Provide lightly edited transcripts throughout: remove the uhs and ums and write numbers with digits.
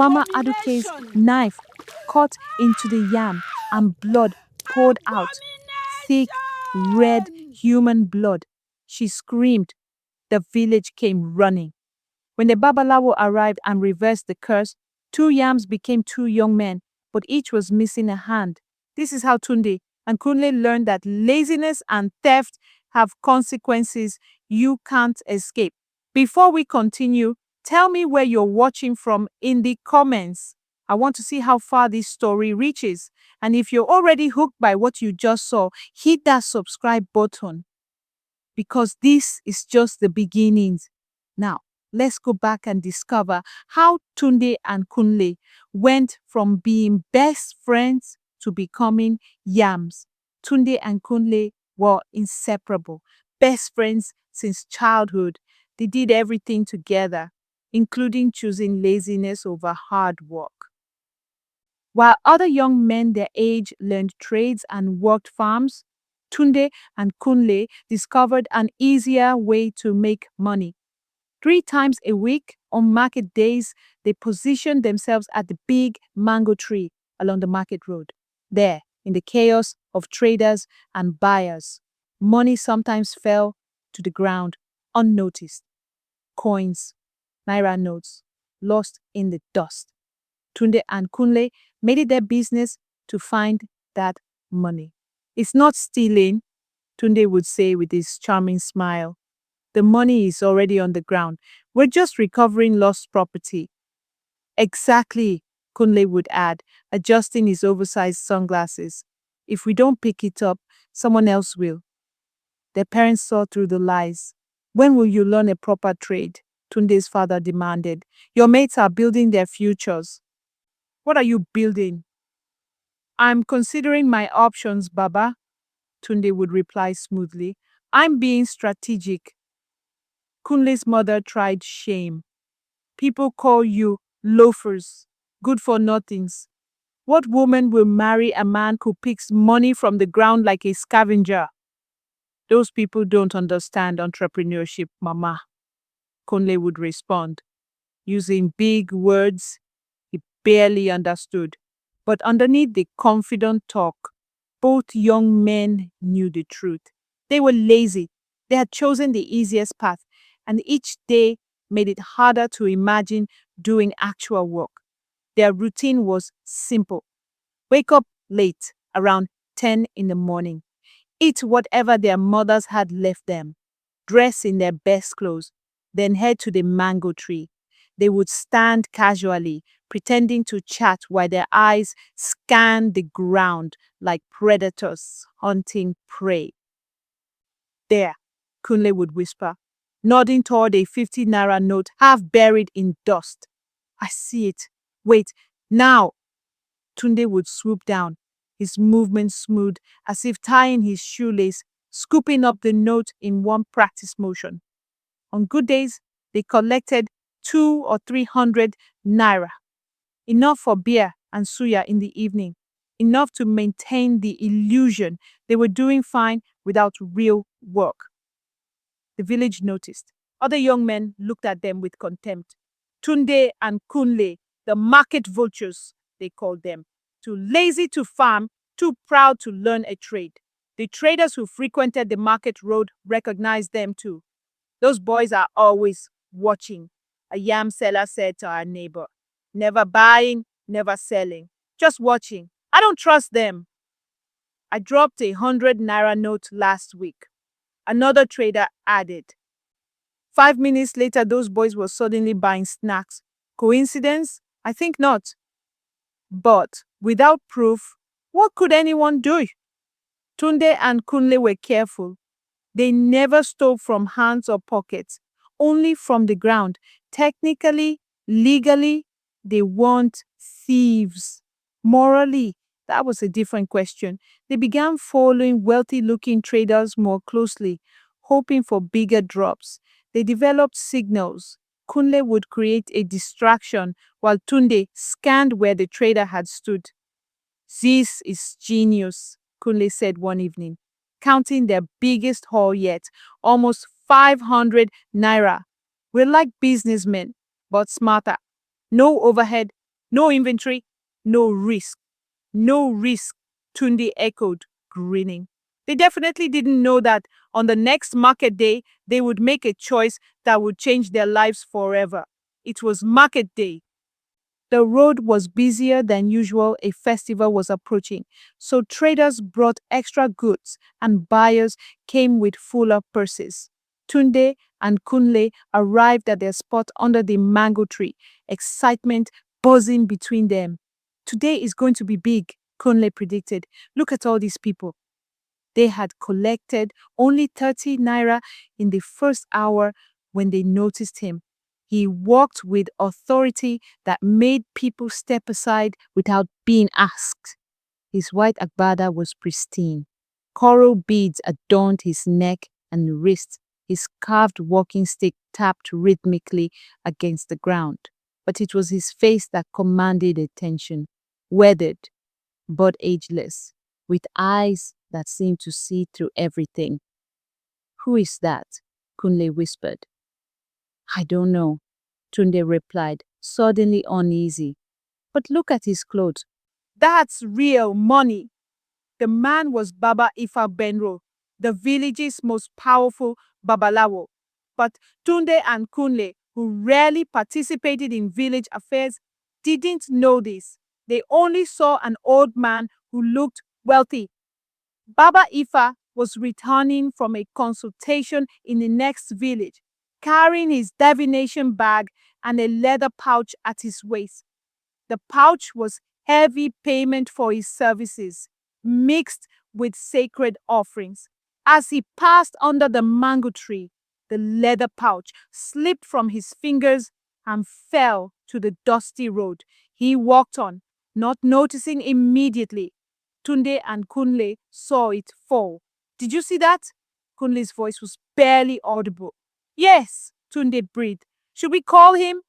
Mama Aduke's knife cut into the yam and blood poured out. Thick, red human blood. She screamed. The village came running. When the Babalawo arrived and reversed the curse, 2 yams became 2 young men, but each was missing a hand. This is how Tunde and Kunle learned that laziness and theft have consequences you can't escape. Before we continue, tell me where you're watching from in the comments. I want to see how far this story reaches. And if you're already hooked by what you just saw, hit that subscribe button, because this is just the beginnings. Now, let's go back and discover how Tunde and Kunle went from being best friends to becoming yams. Tunde and Kunle were inseparable, best friends since childhood. They did everything together, including choosing laziness over hard work. While other young men their age learned trades and worked farms, Tunde and Kunle discovered an easier way to make money. 3 times a week on market days, they positioned themselves at the big mango tree along the market road. There, in the chaos of traders and buyers, money sometimes fell to the ground unnoticed. Coins, naira notes, lost in the dust. Tunde and Kunle made it their business to find that money. It's not stealing, Tunde would say with his charming smile. The money is already on the ground. We're just recovering lost property. Exactly, Kunle would add, adjusting his oversized sunglasses. If we don't pick it up, someone else will. Their parents saw through the lies. When will you learn a proper trade? Tunde's father demanded. Your mates are building their futures. What are you building? I'm considering my options, Baba, Tunde would reply smoothly. I'm being strategic. Kunle's mother tried shame. People call you loafers, good for nothings. What woman will marry a man who picks money from the ground like a scavenger? Those people don't understand entrepreneurship, Mama, Kunle would respond, using big words he barely understood. But underneath the confident talk, both young men knew the truth. They were lazy. They had chosen the easiest path, and each day made it harder to imagine doing actual work. Their routine was simple. Wake up late, around 10 in the morning. Eat whatever their mothers had left them. Dress in their best clothes. Then head to the mango tree. They would stand casually, pretending to chat while their eyes scanned the ground like predators hunting prey. There, Kunle would whisper, nodding toward a 50 naira note half buried in dust. I see it. Wait, now. Tunde would swoop down, his movement smooth as if tying his shoelace, scooping up the note in one practice motion. On good days, they collected 200 or 300 naira, enough for beer and suya in the evening, enough to maintain the illusion they were doing fine without real work. The village noticed. Other young men looked at them with contempt. Tunde and Kunle, the market vultures, they called them. Too lazy to farm, too proud to learn a trade. The traders who frequented the market road recognized them too. Those boys are always watching, a yam seller said to our neighbor. Never buying, never selling, just watching. I don't trust them. I dropped a 100 naira note last week, another trader added. 5 minutes later, those boys were suddenly buying snacks. Coincidence? I think not. But without proof, what could anyone do? Tunde and Kunle were careful. They never stole from hands or pockets, only from the ground. Technically, legally, they weren't thieves. Morally, that was a different question. They began following wealthy-looking traders more closely, hoping for bigger drops. They developed signals. Kunle would create a distraction while Tunde scanned where the trader had stood. This is genius, Kunle said one evening, counting their biggest haul yet, almost 500 naira. We're like businessmen, but smarter. No overhead, No inventory, no risk. No risk, Tunde echoed, grinning. They definitely didn't know that on the next market day, they would make a choice that would change their lives forever. It was market day. The road was busier than usual. A festival was approaching, so traders brought extra goods and buyers came with fuller purses. Tunde and Kunle arrived at their spot under the mango tree, excitement buzzing between them. Today is going to be big, Kunle predicted. Look at all these people. They had collected only 30 naira in the first hour when they noticed him. He walked with authority that made people step aside without being asked. His white agbada was pristine. Coral beads adorned his neck and wrist. His carved walking stick tapped rhythmically against the ground. But it was his face that commanded attention, weathered but ageless, with eyes that seemed to see through everything. Who is that? Kunle whispered. I don't know, Tunde replied, suddenly uneasy. But look at his clothes. That's real money. The man was Baba Ifagbenro, the village's most powerful Babalawo. But Tunde and Kunle, who rarely participated in village affairs, didn't know this. They only saw an old man who looked wealthy. Baba Ifa was returning from a consultation in the next village, carrying his divination bag and a leather pouch at his waist. The pouch was heavy payment for his services, mixed with sacred offerings. As he passed under the mango tree, the leather pouch slipped from his fingers and fell to the dusty road. He walked on, not noticing immediately. Tunde and Kunle saw it fall. Did you see that? Kunle's voice was barely audible. Yes, Tunde breathed. Should we call him?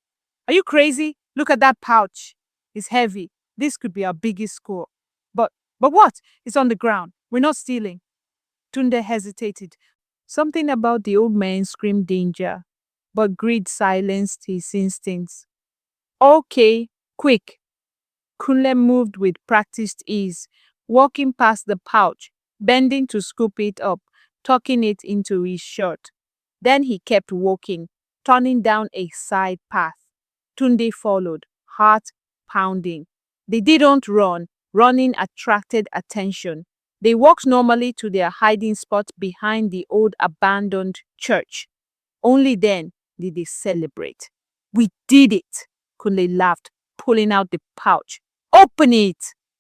Are you crazy? Look at that pouch. It's heavy. This could be our biggest score. But what? It's on the ground. We're not stealing. Tunde hesitated. Something about the old man screamed danger, but greed silenced his instincts. Okay, quick. Kunle moved with practiced ease, walking past the pouch, bending to scoop it up, tucking it into his shirt. Then he kept walking, turning down a side path. Tunde followed, heart pounding. They didn't run. Running attracted attention. They walked normally to their hiding spot behind the old abandoned church. Only then did they celebrate. We did it, Kunle laughed, pulling out the pouch. Open it!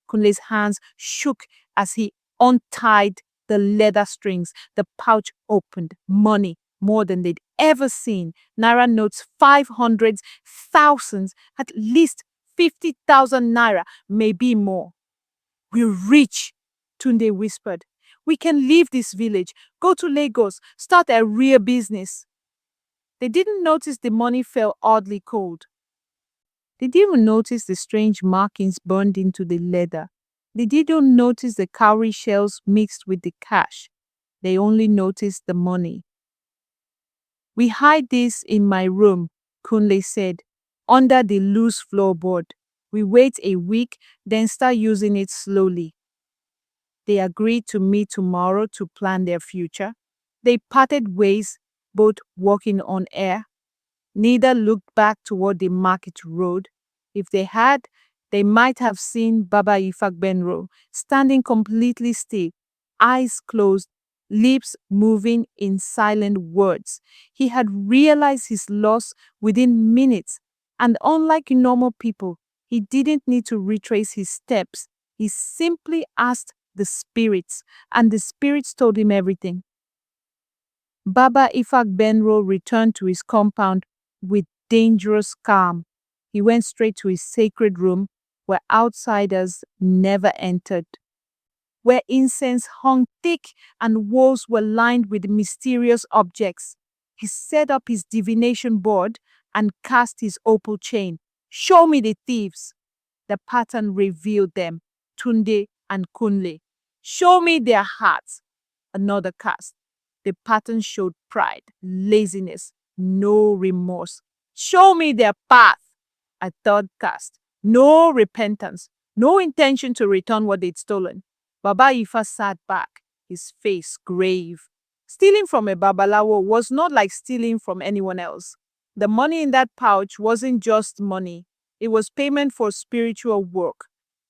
Kunle's hands shook as he untied the leather strings. The pouch opened. Money, more than they'd ever seen. Naira notes, 500s, thousands, at least 50,000 naira, maybe more. We're rich, Tunde whispered. We can leave this village, go to Lagos, start a real business. They didn't notice the money felt oddly cold. They didn't notice the strange markings burned into the leather. They didn't notice the cowrie shells mixed with the cash. They only noticed the money. We hide this in my room, Kunle said, under the loose floorboard. We wait a week, then start using it slowly. They agreed to meet tomorrow to plan their future. They parted ways, both walking on air. Neither looked back toward the market road. If they had, they might have seen Baba Ifagbenro standing completely still, eyes closed, lips moving in silent words. He had realized his loss within minutes, and unlike normal people, he didn't need to retrace his steps. He simply asked the spirits, and the spirits told him everything. Baba Ifagbenro returned to his compound with dangerous calm. He went straight to his sacred room where outsiders never entered, where incense hung thick and walls were lined with mysterious objects. He set up his divination board and cast his opal chain. Show me the thieves. The pattern revealed them, Tunde and Kunle. Show me their hearts. Another cast. The pattern showed pride, laziness, no remorse. Show me their path. A third cast. No repentance, no intention to return what they'd stolen. Baba Ifa sat back, his face grave. Stealing from a Babalawo was not like stealing from anyone else. The money in that pouch wasn't just money, it was payment for spiritual work,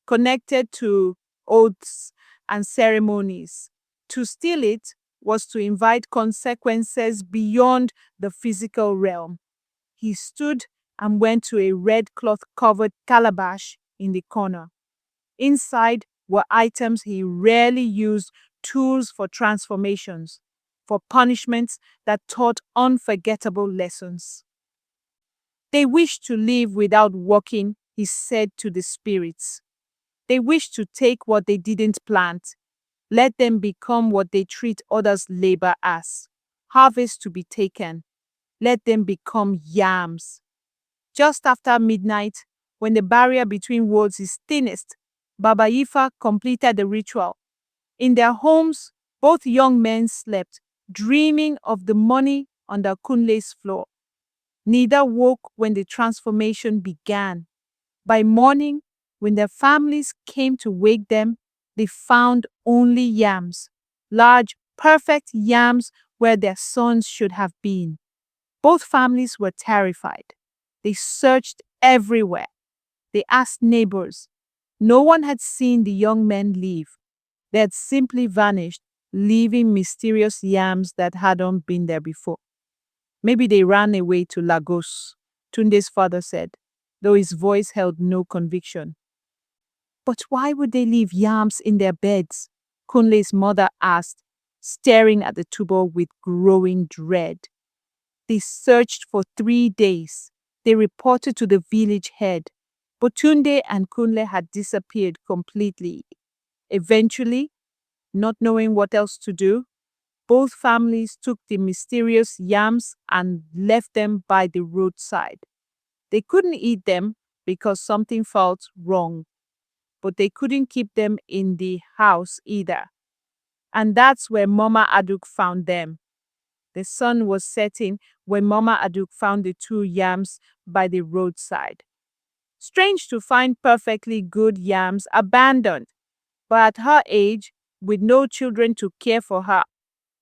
connected to oaths and ceremonies. To steal it was to invite consequences beyond the physical realm. He stood and went to a red cloth covered calabash in the corner. Inside were items he rarely used, tools for transformations, for punishments that taught unforgettable lessons. They wished to live without working, he said to the spirits. They wished to take what they didn't plant. Let them become what they treat others' labor as. Harvest to be taken. Let them become yams. Just after midnight, when the barrier between worlds is thinnest, Baba Ifa completed the ritual. In their homes, both young men slept, dreaming of the money under Kunle's floor. Neither woke when the transformation began. By morning, when their families came to wake them, they found only yams, large, perfect yams where their sons should have been. Both families were terrified. They searched everywhere. They asked neighbors. No one had seen the young men leave. They had simply vanished, leaving mysterious yams that hadn't been there before. Maybe they ran away to Lagos, Tunde's father said, though his voice held no conviction. But why would they leave yams in their beds? Kunle's mother asked, staring at the tuber with growing dread. They searched for 3 days. They reported to the village head. But Tunde and Kunle had disappeared completely. Eventually, not knowing what else to do, both families took the mysterious yams and left them by the roadside. They couldn't eat them because something felt wrong, but they couldn't keep them in the house either. And that's where Mama Aduke found them. The sun was setting when Mama Aduke found the 2 yams by the roadside. Strange to find perfectly good yams abandoned, but at her age, with no children to care for her,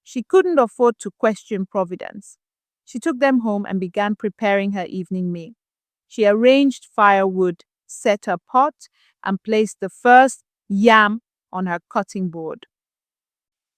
she couldn't afford to question Providence. She took them home and began preparing her evening meal. She arranged firewood, set a pot, and placed the first yam on her cutting board.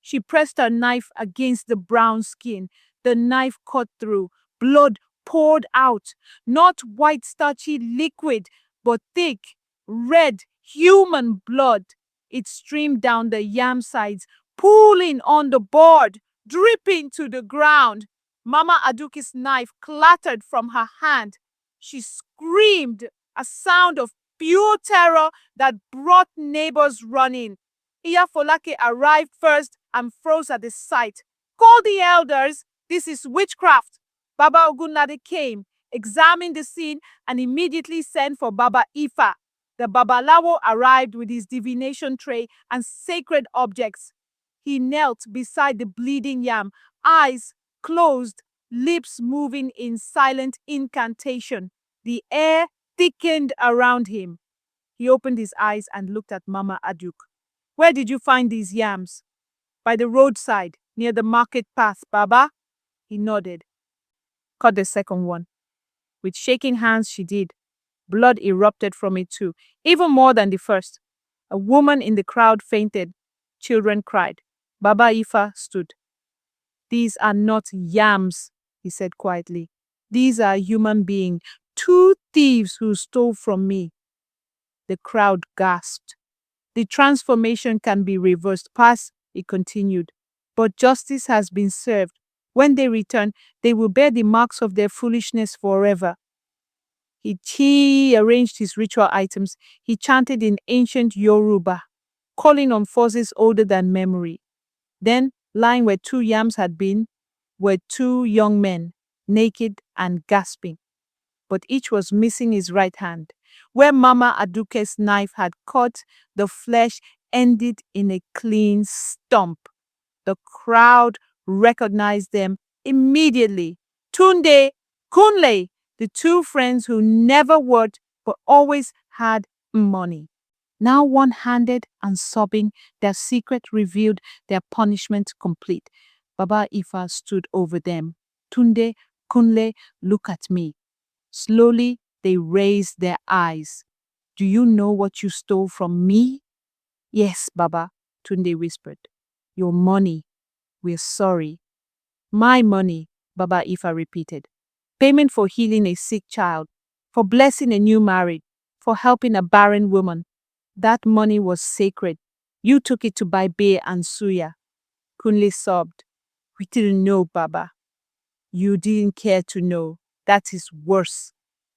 She pressed her knife against the brown skin. The knife cut through. Blood poured out. Not white starchy liquid, but thick, red, human blood. It streamed down the yam sides, pooling on the board, dripping to the ground. Mama Aduke's knife clattered from her hand. She screamed, a sound of pure terror that brought neighbors running. Iya Folake arrived first and froze at the sight. Call the elders. This is witchcraft. Baba Ogunlade came, examined the scene, and immediately sent for Baba Ifa. The Babalawo arrived with his divination tray and sacred objects. He knelt beside the bleeding yam, eyes closed, lips moving in silent incantation. The air thickened around him. He opened his eyes and looked at Mama Aduke. Where did you find these yams? By the roadside, near the market path, Baba. He nodded. Cut the second one. With shaking hands, she did. Blood erupted from it too, even more than the first. A woman in the crowd fainted. Children cried. Baba Ifa stood. These are not yams, he said quietly. These are human beings, 2 thieves who stole from me. The crowd gasped. The transformation can be reversed. Pass, he continued. But justice has been served. When they return, they will bear the marks of their foolishness forever. He arranged his ritual items. He chanted in ancient Yoruba, calling on forces older than memory. Then, lying where 2 yams had been, were 2 young men, naked and gasping. But each was missing his right hand. Where Mama Aduke's knife had cut, the flesh ended in a clean stump. The crowd recognized them immediately. Tunde, Kunle, the 2 friends who never worked but always had money. Now one-handed and sobbing, their secret revealed, their punishment complete. Baba Ifa stood over them. Tunde, Kunle, look at me. Slowly, they raised their eyes. Do you know what you stole from me? Yes, Baba, Tunde whispered. Your money. We're sorry. My money, Baba Ifa repeated. Payment for healing a sick child, for blessing a new married, for helping a barren woman. That money was sacred. You took it to buy beer and suya. Kunle sobbed. We didn't know, Baba. You didn't care to know. That is worse.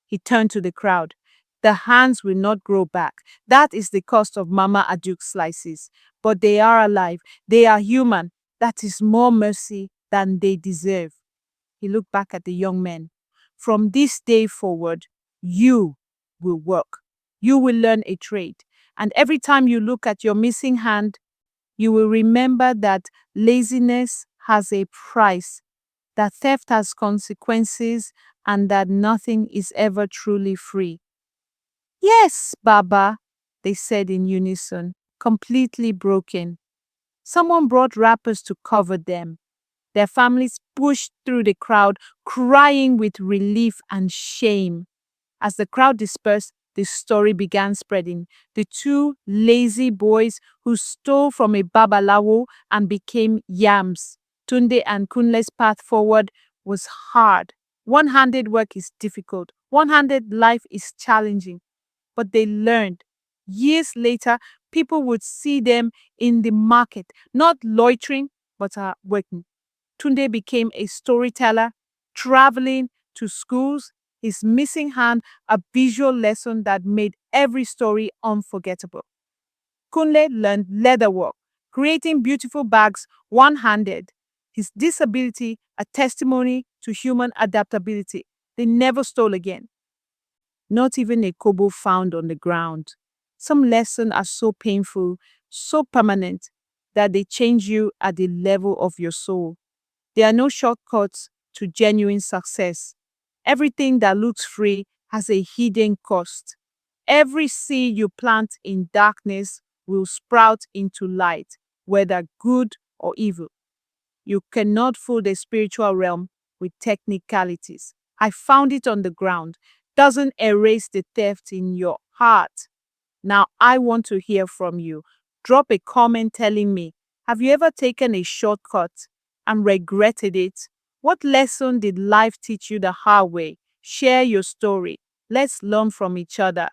He turned to the crowd. The hands will not grow back. That is the cost of Mama Aduke slices. But they are alive. They are human. That is more mercy than they deserve. He looked back at the young men. From this day forward, you will work. You will learn a trade. And every time you look at your missing hand, you will remember that laziness has a price, that theft has consequences, and that nothing is ever truly free. Yes, Baba, they said in unison, completely broken. Someone brought wrappers to cover them. Their families pushed through the crowd, crying with relief and shame. As the crowd dispersed, the story began spreading. The two lazy boys who stole from a Babalawo and became yams. Tunde and Kunle's path forward was hard. One-handed work is difficult. One-handed life is challenging. But they learned. Years later, people would see them in the market, not loitering, but working. Tunde became a storyteller, traveling to schools, his missing hand a visual lesson that made every story unforgettable. Kunle learned leatherwork, creating beautiful bags one-handed. His disability a testimony to human adaptability. They never stole again. Not even a kobo found on the ground. Some lessons are so painful, so permanent, that they change you at the level of your soul. There are no shortcuts to genuine success. Everything that looks free has a hidden cost. Every seed you plant in darkness will sprout into light, whether good or evil. You cannot fool the spiritual realm with technicalities. I found it on the ground. Doesn't erase the theft in your heart. Now I want to hear from you. Drop a comment telling me, have you ever taken a shortcut and regretted it? What lesson did life teach you the hard way? Share your story. Let's learn from each other.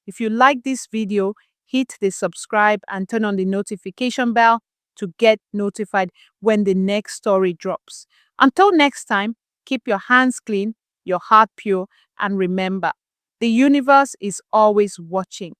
If you like this video, hit the subscribe and turn on the notification bell to get notified when the next story drops. Until next time, keep your hands clean, your heart pure, and remember, the universe is always watching.